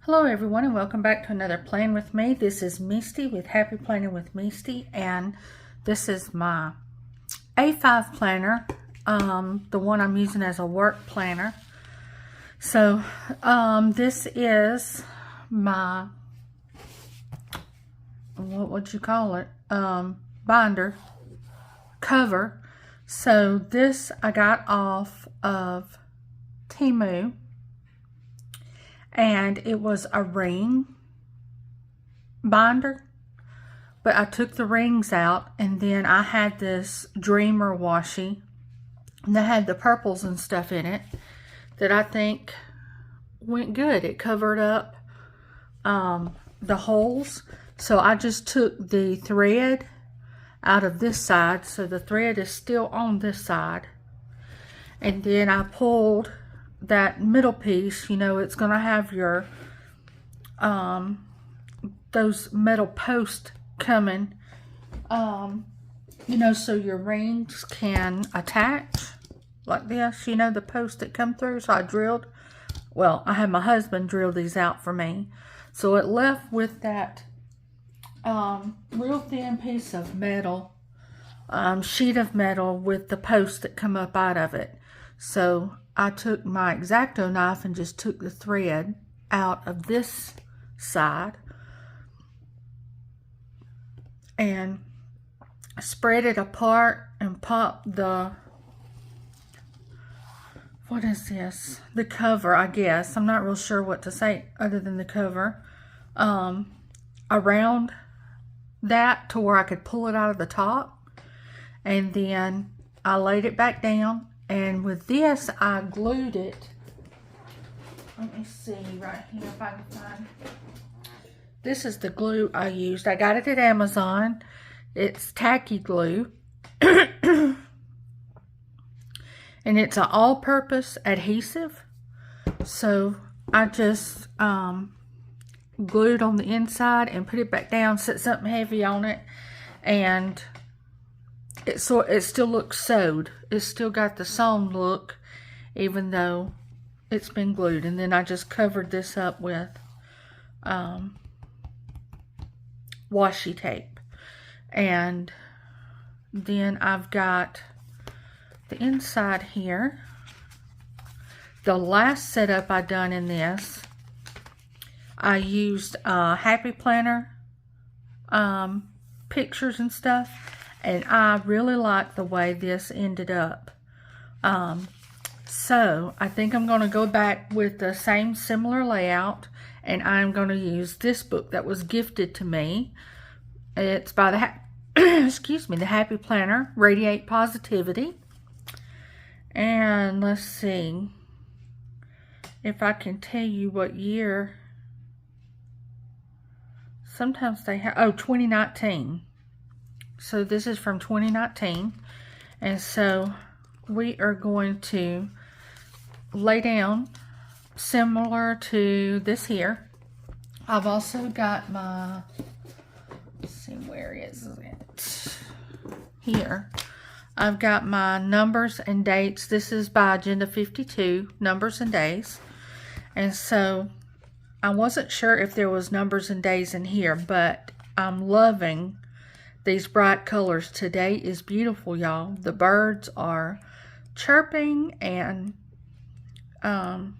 Hello everyone and welcome back to another Plan With Me. This is Misty with Happy Planning with Misty, and this is my A5 planner, the one I'm using as a work planner. So this is my, what would you call it, binder cover. So this I got off of Temu. And it was a ring binder, but I took the rings out, and then I had this Dreamer washi that had the purples and stuff in it that I think went good. It covered up the holes. So I just took the thread out of this side, so the thread is still on this side, and then I pulled that middle piece. You know, it's going to have your those metal posts coming, you know, so your rings can attach like this, you know, the posts that come through. So I drilled, well, I had my husband drill these out for me, so it left with that real thin piece of metal, sheet of metal with the posts that come up out of it. So I took my X-Acto knife and just took the thread out of this side and spread it apart and popped the, what is this? The cover, I guess. I'm not real sure what to say other than the cover. Around that to where I could pull it out of the top. And then I laid it back down. And with this, I glued it. Let me see right here if I can find. This is the glue I used. I got it at Amazon. It's tacky glue. And it's an all-purpose adhesive. So I just glued on the inside and put it back down, set something heavy on it, and it still looks sewed. It's still got the sewn look, even though it's been glued. And then I just covered this up with washi tape. And then I've got the inside here. The last setup I done in this, I used Happy Planner pictures and stuff. And I really like the way this ended up. So I think I'm going to go back with the same similar layout, and I'm going to use this book that was gifted to me. It's by the excuse me, the Happy Planner, Radiate Positivity. And let's see if I can tell you what year. Sometimes they have, oh, 2019. So this is from 2019, and so we are going to lay down similar to this here. I've also got my, let's see, where is it? Here. I've got my numbers and dates. This is by Agenda 52, numbers and days. And so I wasn't sure if there was numbers and days in here, but I'm loving these bright colors. Today is beautiful, y'all. The birds are chirping, and I'm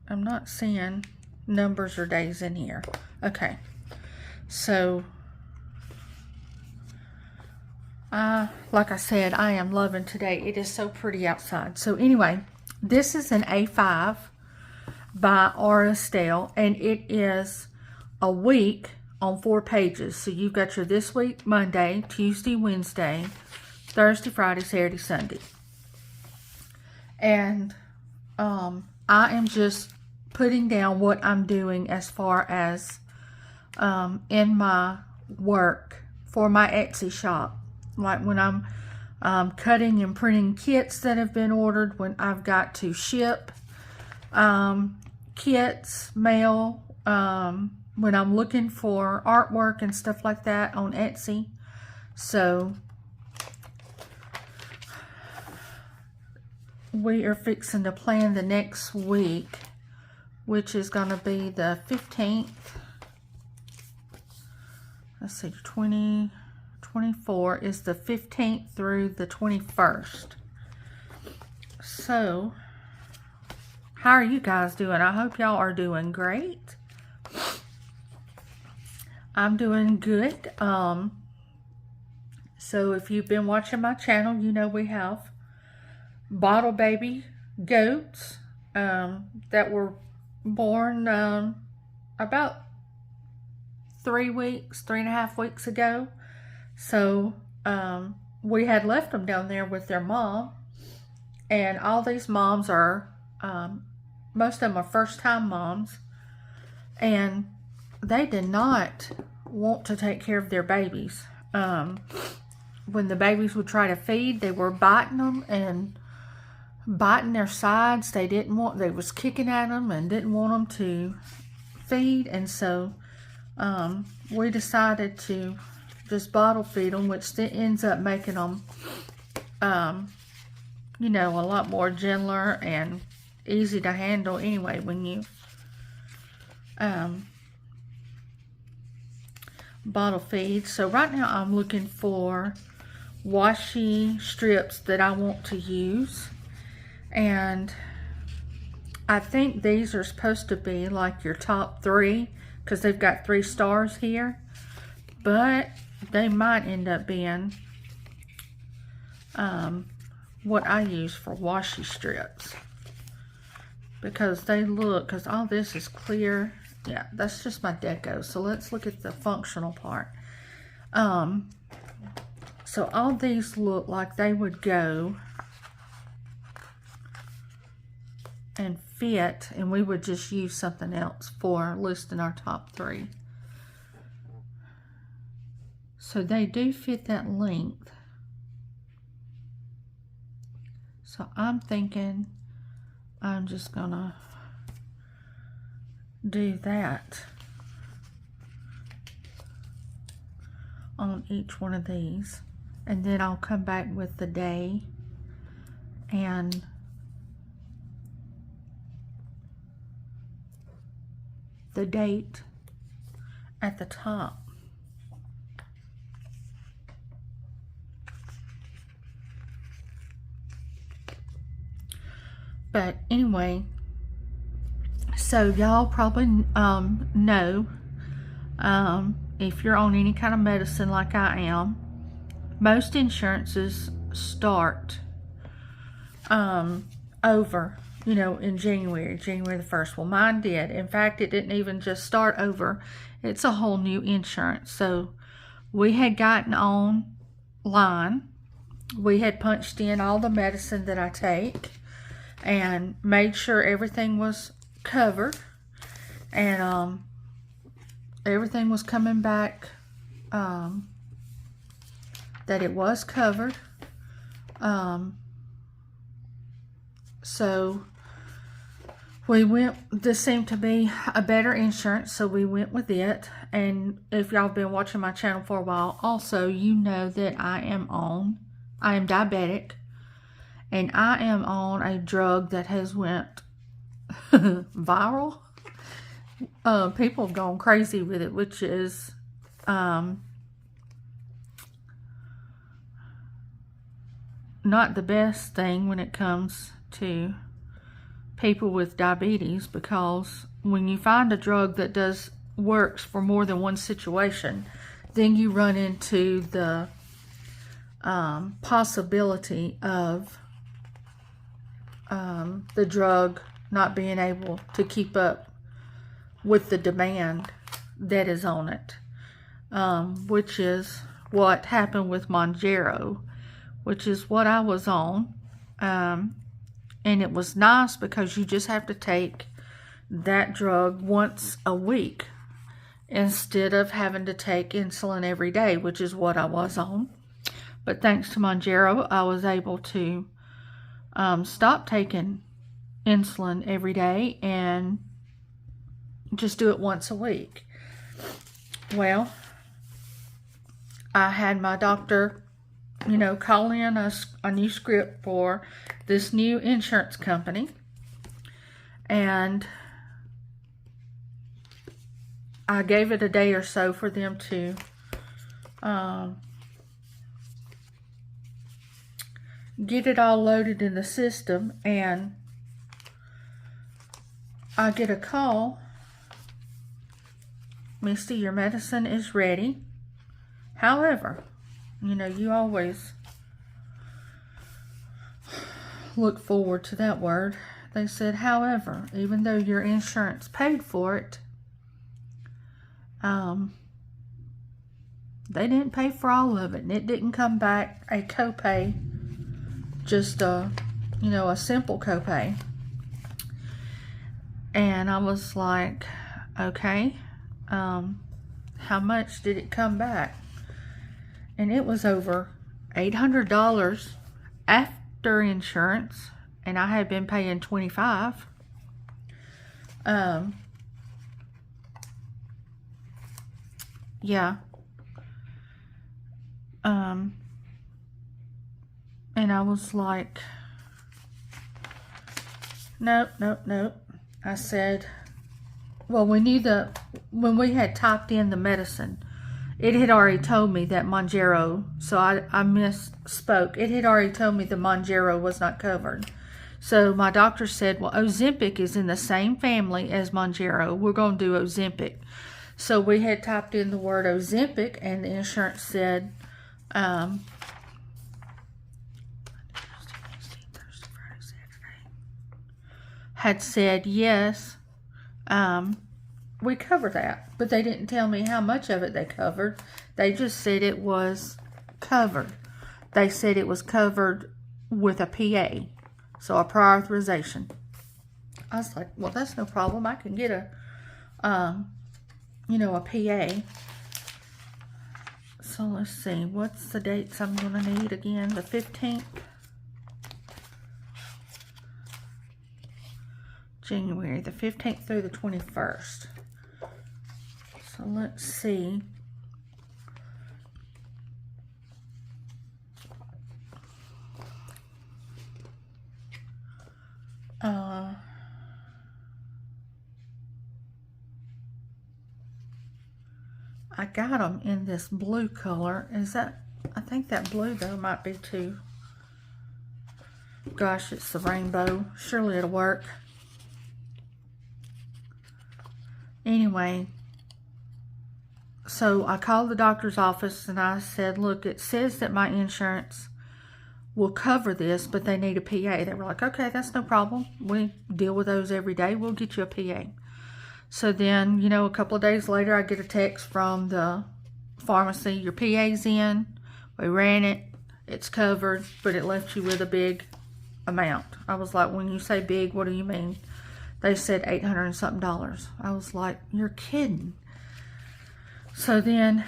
not seeing numbers or days in here. Okay, so like I said, I am loving today. It is so pretty outside. So anyway, this is an A5 by Estelle, and it is a week on 4 pages. So you've got your this week, Monday, Tuesday, Wednesday, Thursday, Friday, Saturday, Sunday. And I am just putting down what I'm doing as far as in my work for my Etsy shop. Like when I'm cutting and printing kits that have been ordered, when I've got to ship kits, mail, when I'm looking for artwork and stuff like that on Etsy. So we are fixing to plan the next week which is going to be the 15th. Let's see, 2024 is the 15th through the 21st. So, how are you guys doing? I hope y'all are doing great. I'm doing good. So if you've been watching my channel, you know we have bottle baby goats that were born about 3.5 weeks ago. So we had left them down there with their mom, and all these moms are most of them are first-time moms, and they did not want to take care of their babies. When the babies would try to feed, they were biting them and biting their sides. They was kicking at them and didn't want them to feed, and so we decided to just bottle feed them, which ends up making them, you know, a lot more gentler and easy to handle anyway when you bottle feed. So right now I'm looking for washi strips that I want to use, and I think these are supposed to be like your top 3 because they've got 3 stars here, but they might end up being what I use for washi strips, because because all this is clear. Yeah, that's just my deco. So let's look at the functional part. So all these look like they would go and fit, and we would just use something else for listing our top 3. So they do fit that length. So I'm thinking I'm just gonna do that on each one of these, and then I'll come back with the day and the date at the top. But anyway, so y'all probably know, if you're on any kind of medicine like I am, most insurances start over, you know, in January the 1st. Well, mine did. In fact, it didn't even just start over. It's a whole new insurance. So we had gotten online. We had punched in all the medicine that I take and made sure everything was covered, and everything was coming back that it was covered. So we went, this seemed to be a better insurance, so we went with it. And if y'all been watching my channel for a while, also you know that I am diabetic, and I am on a drug that has went viral. People have gone crazy with it, which is not the best thing when it comes to people with diabetes, because when you find a drug that works for more than one situation, then you run into the possibility of the drug not being able to keep up with the demand that is on it, which is what happened with Mounjaro, which is what I was on. And it was nice because you just have to take that drug once a week instead of having to take insulin every day, which is what I was on. But thanks to Mounjaro, I was able to stop taking insulin every day and just do it once a week. Well, I had my doctor, you know, call in a new script for this new insurance company, and I gave it a day or so for them to get it all loaded in the system, and I get a call. Misty, your medicine is ready. However, you know, you always look forward to that word. They said, however, even though your insurance paid for it, they didn't pay for all of it, and it didn't come back a copay, just a, you know, a simple copay. And I was like, okay, how much did it come back? And it was over $800 after insurance, and I had been paying $25. Yeah. And I was like, nope. I said, well, we knew when we had typed in the medicine, it had already told me that Mounjaro, so I misspoke. It had already told me the Mounjaro was not covered. So my doctor said, well, Ozempic is in the same family as Mounjaro. We're going to do Ozempic. So we had typed in the word Ozempic, and the insurance said, had said, yes, we cover that. But they didn't tell me how much of it they covered. They just said it was covered. They said it was covered with a PA, so a prior authorization. I was like, well, that's no problem. I can get a, you know, a PA. So let's see, what's the dates I'm going to need again? The 15th. January, the 15th through the 21st. So let's see. I got them in this blue color. Is that, I think that blue though might be too, gosh, it's the rainbow. Surely it'll work. Anyway, so I called the doctor's office and I said, look, it says that my insurance will cover this, but they need a PA. They were like, okay, that's no problem. We deal with those every day. We'll get you a PA. So then, you know, a couple of days later, I get a text from the pharmacy. Your PA's in. We ran it. It's covered, but it left you with a big amount. I was like, when you say big, what do you mean? They said $800 and something. I was like, you're kidding. So then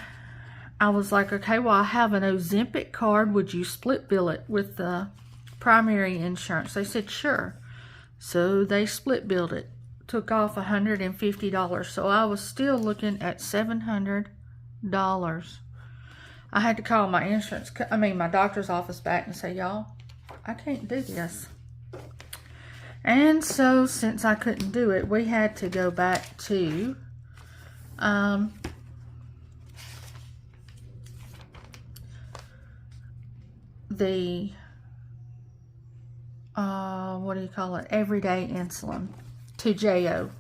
I was like, okay, well, I have an Ozempic card. Would you split bill it with the primary insurance? They said, sure. So they split billed it. Took off $150. So I was still looking at $700. I had to call my my doctor's office back and say, y'all, I can't do this. And so since I couldn't do it, we had to go back to the what do you call it, everyday insulin, to JO.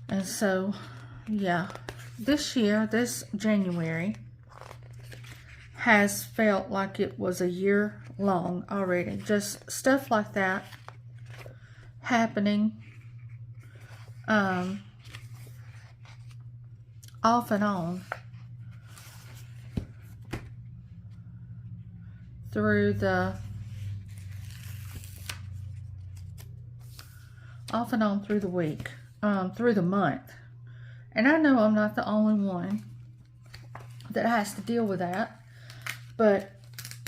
And so yeah, this year, this January, has felt like it was a year long already. Just stuff like that happening off and on through the week, through the month. And I know I'm not the only one that has to deal with that, but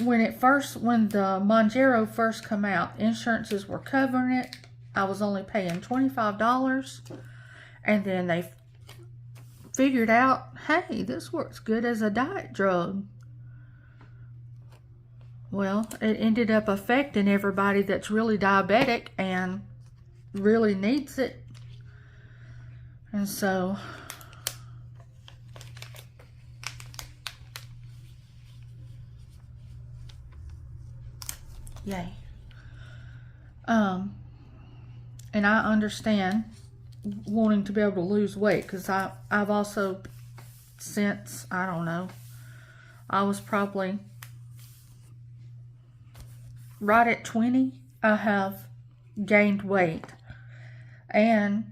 when the Mounjaro first come out, insurances were covering it. I was only paying $25, and then they figured out, hey, this works good as a diet drug. Well, it ended up affecting everybody that's really diabetic and really needs it. And so Yay. And I understand wanting to be able to lose weight, because I've also, since, I don't know, I was probably right at 20, I have gained weight. And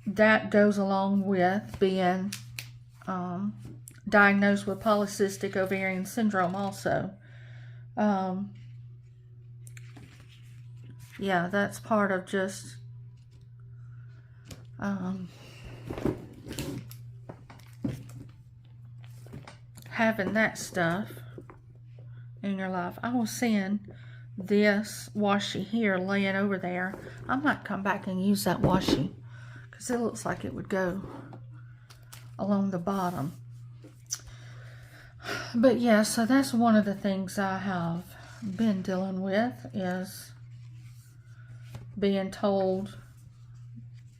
that goes along with being diagnosed with polycystic ovarian syndrome also. Yeah, that's part of just having that stuff in your life. I was seeing this washi here laying over there. I might come back and use that washi because it looks like it would go along the bottom. But yeah, so that's one of the things I have been dealing with, is being told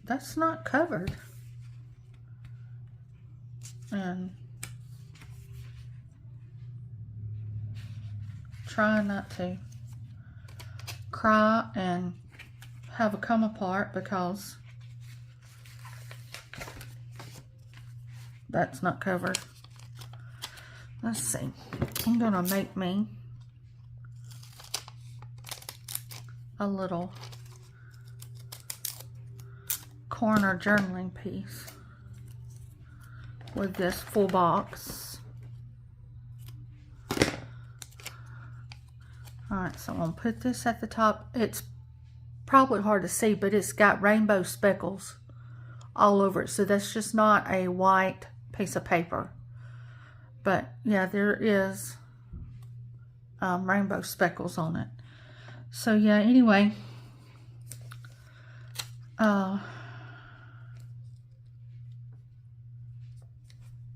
that's not covered. And trying not to cry and have a come apart because that's not covered. Let's see. I'm gonna make me a little corner journaling piece with this full box. Alright, so I'm going to put this at the top. It's probably hard to see, but it's got rainbow speckles all over it. So that's just not a white piece of paper. But yeah, there is rainbow speckles on it. So yeah, anyway.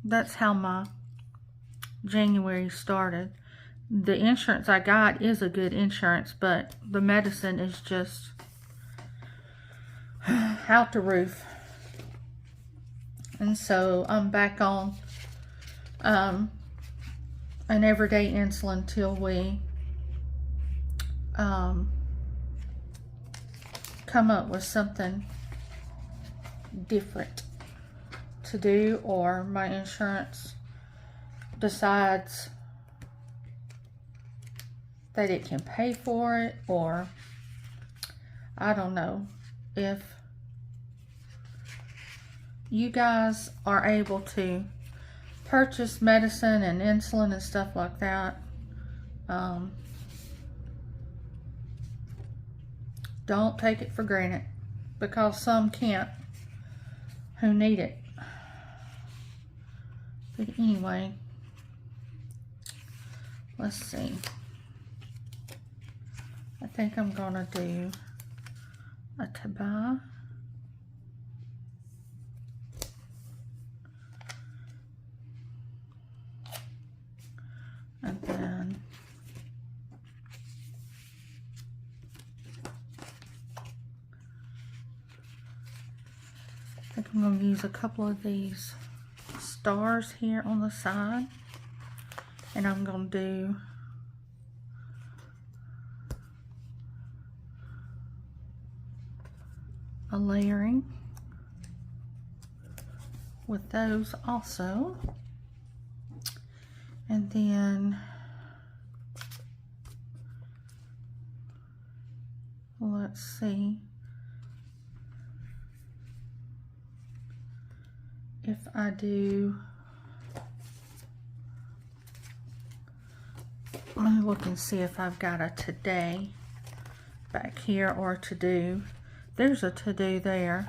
That's how my January started. The insurance I got is a good insurance, but the medicine is just out the roof. And so I'm back on an everyday insulin till we come up with something different to do, or my insurance decides that it can pay for it, or I don't know. If you guys are able to purchase medicine and insulin and stuff like that, don't take it for granted, because some can't who need it. But anyway, let's see. I think I'm gonna do a taba. And then I think I'm going to use a couple of these stars here on the side, and I'm going to do a layering with those also. And then let's see if I do, let me look and see if I've got a today back here or a to do. There's a to do there.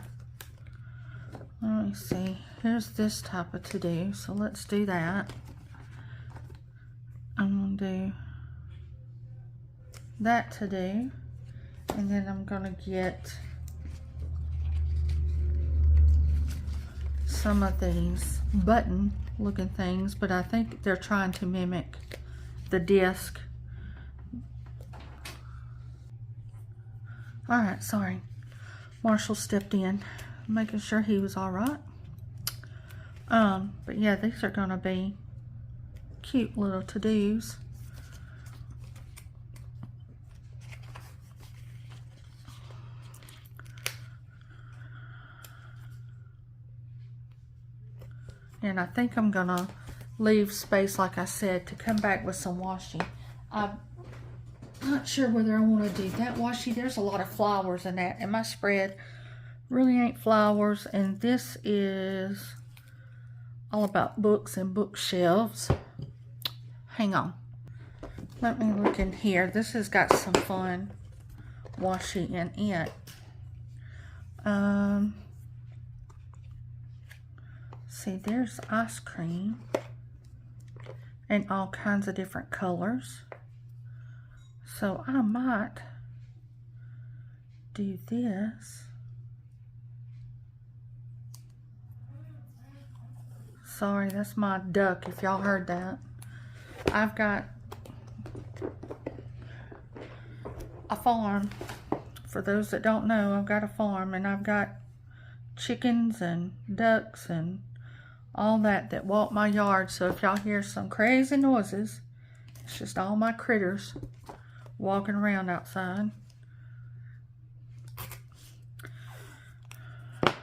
Let me see. Here's this type of to do, so let's do that. I'm going to do that to do, and then I'm going to get some of these button looking things, but I think they're trying to mimic the disc. Alright, sorry. Marshall stepped in, making sure he was alright. But yeah, these are going to be cute little to-dos. And I think I'm gonna leave space, like I said, to come back with some washi. I'm not sure whether I want to do that washi. There's a lot of flowers in that, and my spread really ain't flowers. And this is all about books and bookshelves. Hang on, let me look in here. This has got some fun washi in it. See, there's ice cream and all kinds of different colors. So I might do this. Sorry, that's my duck, if y'all heard that. I've got a farm. For those that don't know, I've got a farm, and I've got chickens and ducks and all that walk my yard. So if y'all hear some crazy noises, it's just all my critters walking around outside. I'll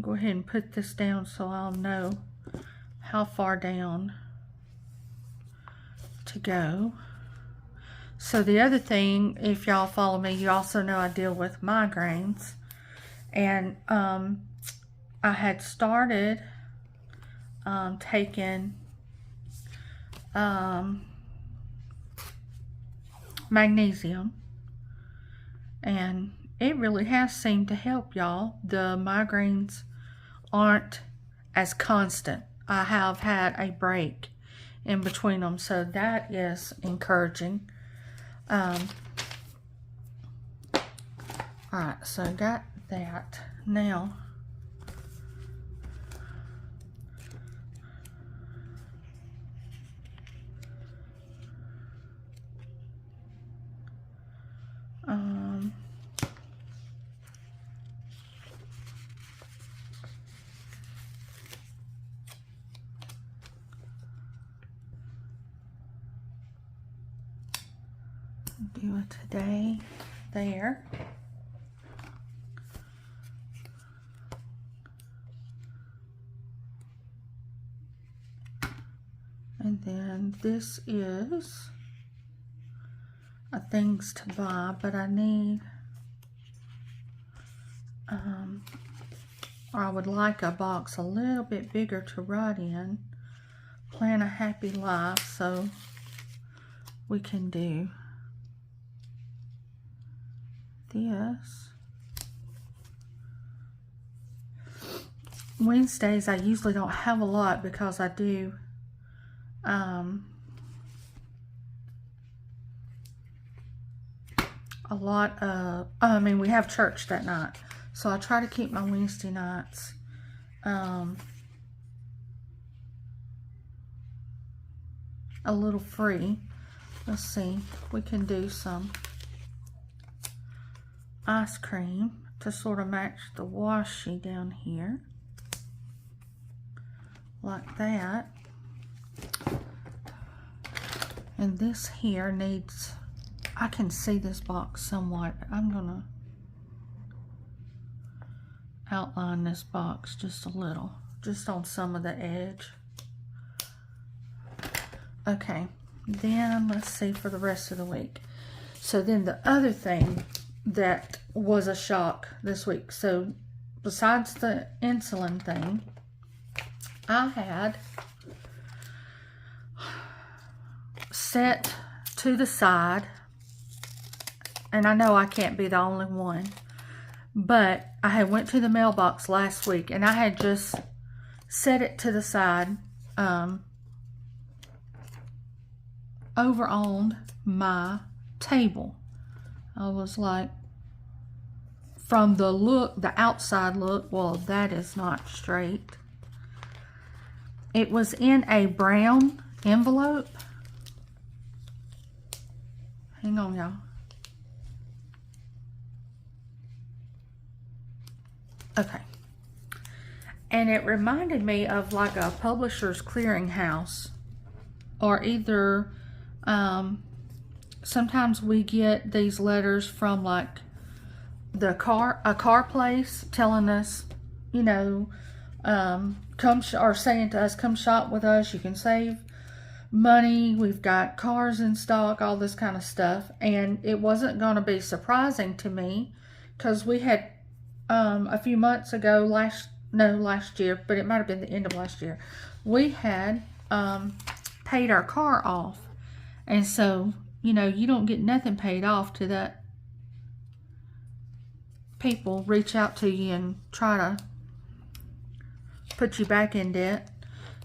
go ahead and put this down so I'll know how far down to go. So the other thing, if y'all follow me, you also know I deal with migraines. And I had started taking magnesium, and it really has seemed to help, y'all. The migraines aren't as constant. I have had a break in between them, so that is encouraging. Alright, so I got that. Now, do it today there. And then this is a things to buy, but I need, or I would like a box a little bit bigger to write in. Plan a happy life, so we can do this. Wednesdays I usually don't have a lot because I do a lot of, we have church that night, so I try to keep my Wednesday nights a little free. Let's see, we can do some ice cream to sort of match the washi down here, like that. And this here needs, I can see this box somewhat, but I'm gonna outline this box just a little, just on some of the edge. Okay, then let's see for the rest of the week. So then the other thing that was a shock this week, so besides the insulin thing, I had set to the side, and I know I can't be the only one, but I had went to the mailbox last week and I had just set it to the side over on my table. I was like, from the look, the outside look, well, that is not straight. It was in a brown envelope. Hang on, y'all. Okay. And it reminded me of like a publisher's clearinghouse, or either sometimes we get these letters from like a car place telling us, you know, are saying to us, come shop with us, you can save money, we've got cars in stock, all this kind of stuff. And it wasn't going to be surprising to me, because we had a few months ago, last year, but it might have been the end of last year, we had paid our car off. And so, you know, you don't get nothing paid off to that people reach out to you and try to put you back in debt.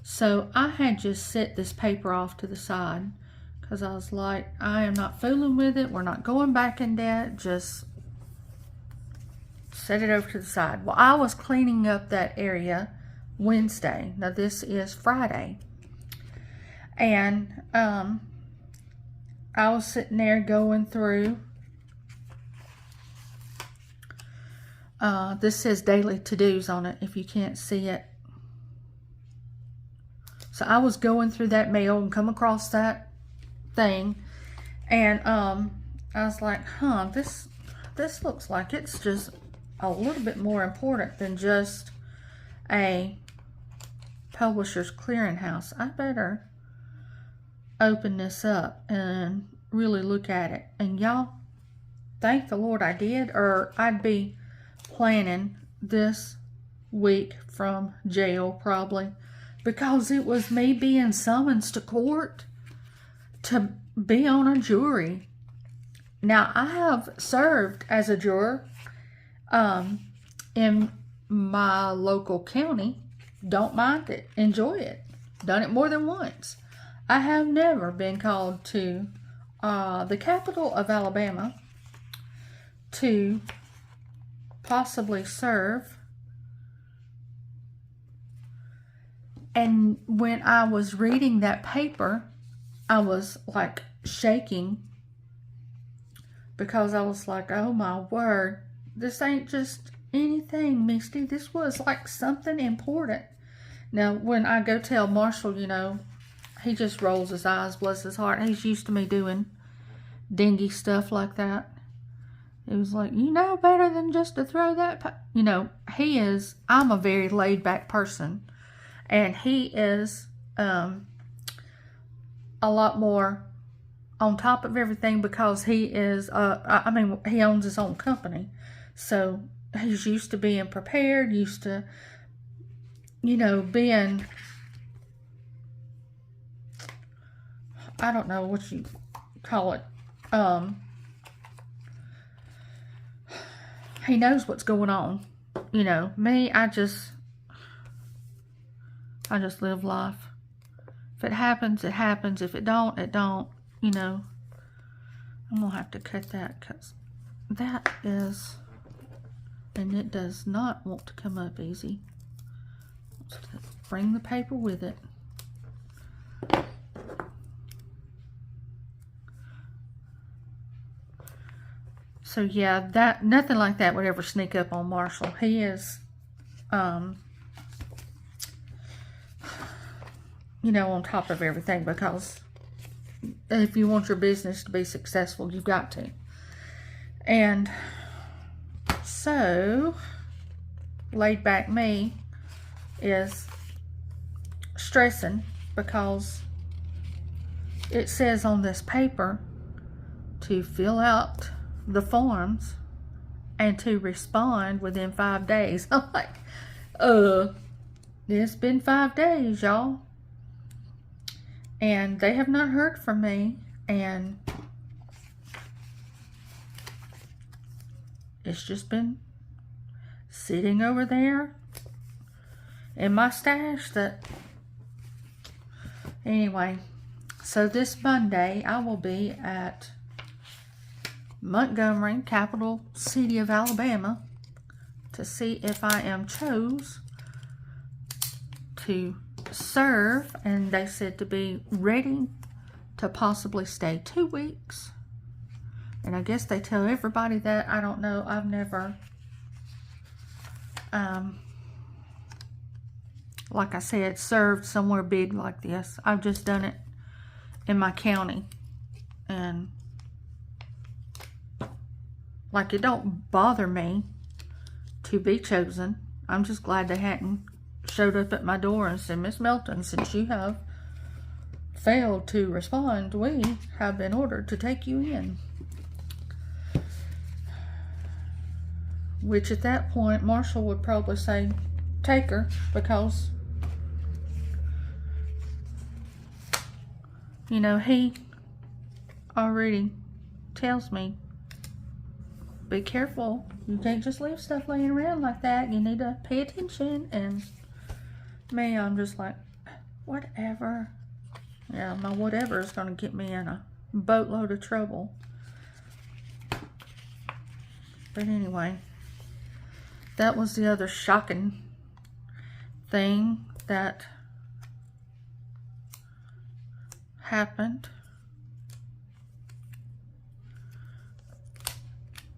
So I had just set this paper off to the side, because I was like, I am not fooling with it. We're not going back in debt. Just set it over to the side. Well, I was cleaning up that area Wednesday. Now this is Friday. And I was sitting there going through. This says daily to-dos on it, if you can't see it. So I was going through that mail and come across that thing, and I was like, huh, this looks like it's just a little bit more important than just a publisher's clearinghouse. I better open this up and really look at it. And y'all, thank the Lord I did, or I'd be planning this week from jail probably, because it was me being summoned to court to be on a jury. Now, I have served as a juror in my local county. Don't mind it. Enjoy it. Done it more than once. I have never been called to the capital of Alabama to possibly serve. And when I was reading that paper, I was like shaking, because I was like, oh my word, this ain't just anything, Misty. This was like something important. Now, when I go tell Marshall, you know, he just rolls his eyes, bless his heart. He's used to me doing dingy stuff like that. It was like, you know better than just to throw that. You know, I'm a very laid back person. And he is a lot more on top of everything, because he is, I mean, he owns his own company. So he's used to being prepared, used to, you know, being, I don't know what you call it. He knows what's going on. You know, me, I just live life. If it happens, it happens. If it don't, it don't. You know, I'm going to have to cut that, because that is, and it does not want to come up easy. Let's bring the paper with it. So yeah, nothing like that would ever sneak up on Marshall. He is, you know, on top of everything, because if you want your business to be successful, you've got to. And so, laid back me is stressing, because it says on this paper to fill out the forms and to respond within 5 days. I'm like, it's been 5 days, y'all. And they have not heard from me, and it's just been sitting over there in my stash. Anyway, so this Monday I will be at Montgomery, capital city of Alabama, to see if I am chose to serve, and they said to be ready to possibly stay 2 weeks. And I guess they tell everybody that. I don't know. I've never, like I said, served somewhere big like this. I've just done it in my county. And like, it don't bother me to be chosen. I'm just glad they hadn't showed up at my door and said, Miss Melton, since you have failed to respond, we have been ordered to take you in. Which at that point, Marshall would probably say, take her, because, you know, he already tells me, be careful. You can't just leave stuff laying around like that. You need to pay attention. And me, I'm just like, whatever. Yeah, my whatever is going to get me in a boatload of trouble. But anyway, that was the other shocking thing that happened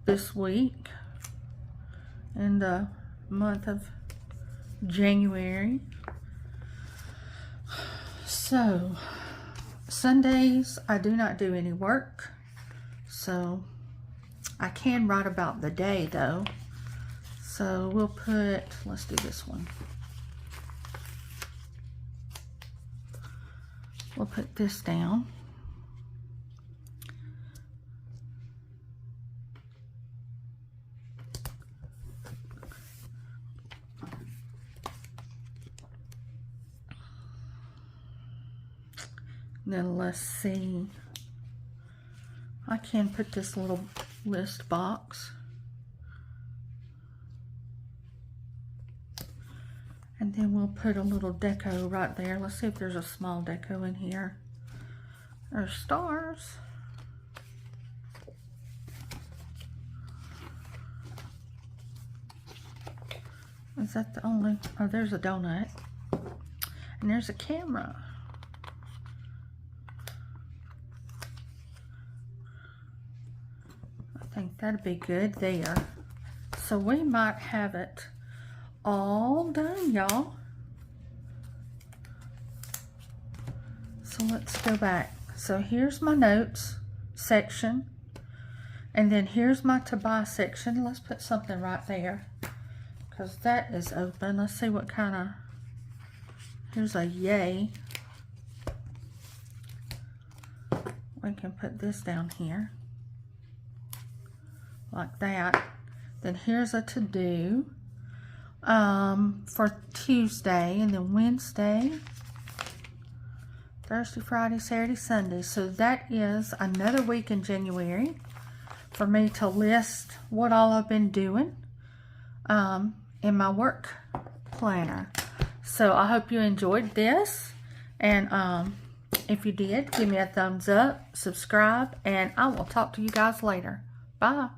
this week in the month of January. So Sundays I do not do any work, so I can write about the day though. So we'll put, let's do this one. We'll put this down. Then let's see. I can put this little list box. And then we'll put a little deco right there. Let's see if there's a small deco in here. There's stars. Is that the only? Oh, there's a donut. And there's a camera. I think that'd be good there. So we might have it all done, y'all. So let's go back. So here's my notes section, and then here's my to buy section. Let's put something right there because that is open. Let's see what kind of, here's a yay. We can put this down here like that. Then here's a to do for Tuesday, and then Wednesday, Thursday, Friday, Saturday, Sunday. So that is another week in January for me to list what all I've been doing in my work planner. So I hope you enjoyed this, and if you did, give me a thumbs up, subscribe, and I will talk to you guys later. Bye.